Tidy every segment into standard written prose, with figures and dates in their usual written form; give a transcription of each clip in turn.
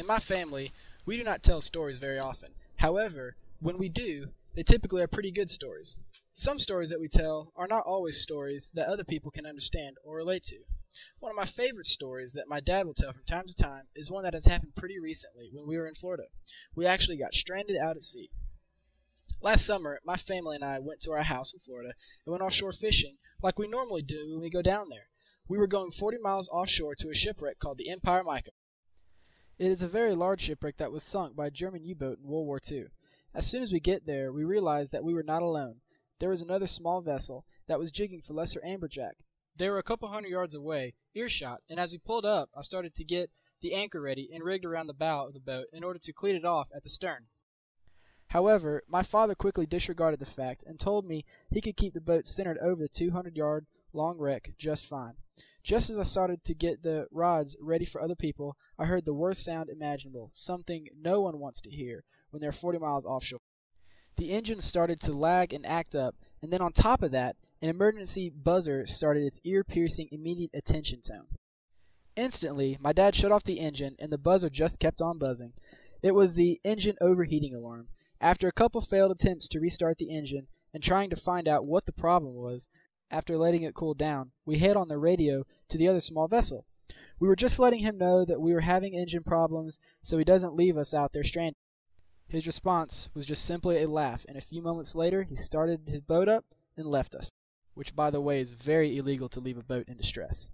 In my family, we do not tell stories very often. However, when we do, they typically are pretty good stories. Some stories that we tell are not always stories that other people can understand or relate to. One of my favorite stories that my dad will tell from time to time is one that has happened pretty recently when we were in Florida. We actually got stranded out at sea. Last summer, my family and I went to our house in Florida and went offshore fishing like we normally do when we go down there. We were going 40 miles offshore to a shipwreck called the Empire Micah. It is a very large shipwreck that was sunk by a German U-boat in World War II. As soon as we get there, we realized that we were not alone. There was another small vessel that was jigging for lesser amberjack. They were a couple hundred yards away, earshot, and as we pulled up, I started to get the anchor ready and rigged around the bow of the boat in order to cleat it off at the stern. However, my father quickly disregarded the fact and told me he could keep the boat centered over the 200-yard long wreck just fine. Just as I started to get the rods ready for other people, I heard the worst sound imaginable, something no one wants to hear when they're 40 miles offshore. The engine started to lag and act up, and then on top of that, an emergency buzzer started its ear-piercing immediate attention tone. Instantly, my dad shut off the engine, and the buzzer just kept on buzzing. It was the engine overheating alarm. After a couple failed attempts to restart the engine and trying to find out what the problem was, after letting it cool down, we hit on the radio to the other small vessel. We were just letting him know that we were having engine problems so he doesn't leave us out there stranded. His response was just simply a laugh, and a few moments later he started his boat up and left us, which by the way is very illegal to leave a boat in distress.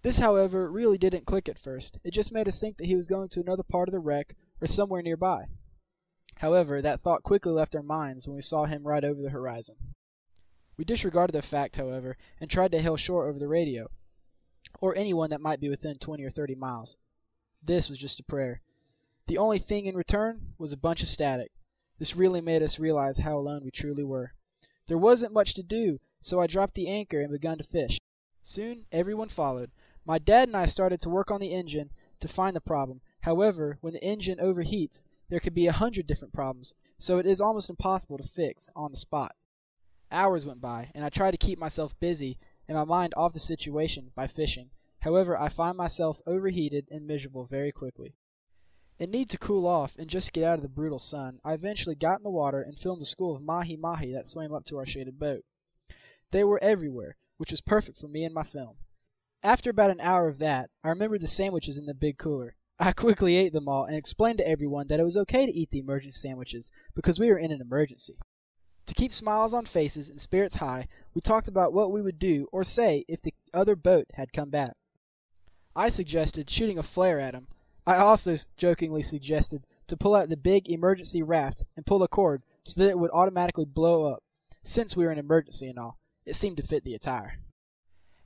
This, however, really didn't click at first. It just made us think that he was going to another part of the wreck or somewhere nearby. However, that thought quickly left our minds when we saw him right over the horizon. We disregarded the fact, however, and tried to hail shore over the radio, or anyone that might be within 20 or 30 miles. This was just a prayer. The only thing in return was a bunch of static. This really made us realize how alone we truly were. There wasn't much to do, so I dropped the anchor and began to fish. Soon, everyone followed. My dad and I started to work on the engine to find the problem. However, when the engine overheats, there could be 100 different problems, so it is almost impossible to fix on the spot. Hours went by, and I tried to keep myself busy and my mind off the situation by fishing. However, I find myself overheated and miserable very quickly. In need to cool off and just get out of the brutal sun, I eventually got in the water and filmed a school of mahi-mahi that swam up to our shaded boat. They were everywhere, which was perfect for me and my film. After about an hour of that, I remembered the sandwiches in the big cooler. I quickly ate them all and explained to everyone that it was okay to eat the emergency sandwiches because we were in an emergency. To keep smiles on faces and spirits high, we talked about what we would do or say if the other boat had come back. I suggested shooting a flare at him. I also jokingly suggested to pull out the big emergency raft and pull the cord so that it would automatically blow up. Since we were in an emergency and all, it seemed to fit the attire.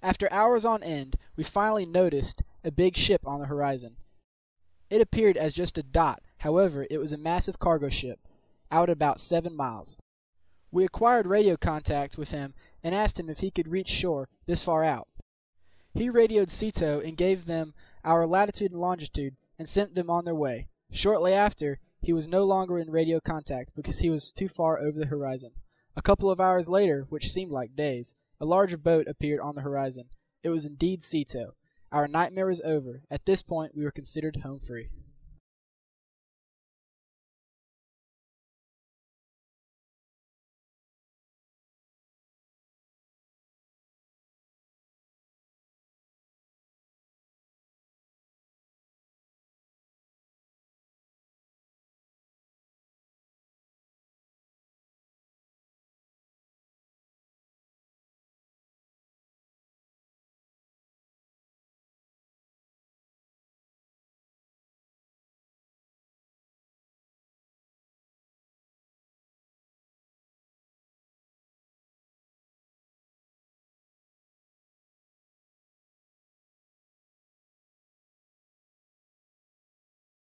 After hours on end, we finally noticed a big ship on the horizon. It appeared as just a dot, however, it was a massive cargo ship, out about 7 miles. We acquired radio contact with him and asked him if he could reach shore this far out. He radioed Cito and gave them our latitude and longitude and sent them on their way. Shortly after, he was no longer in radio contact because he was too far over the horizon. A couple of hours later, which seemed like days, a larger boat appeared on the horizon. It was indeed Cito. Our nightmare was over. At this point, we were considered home free.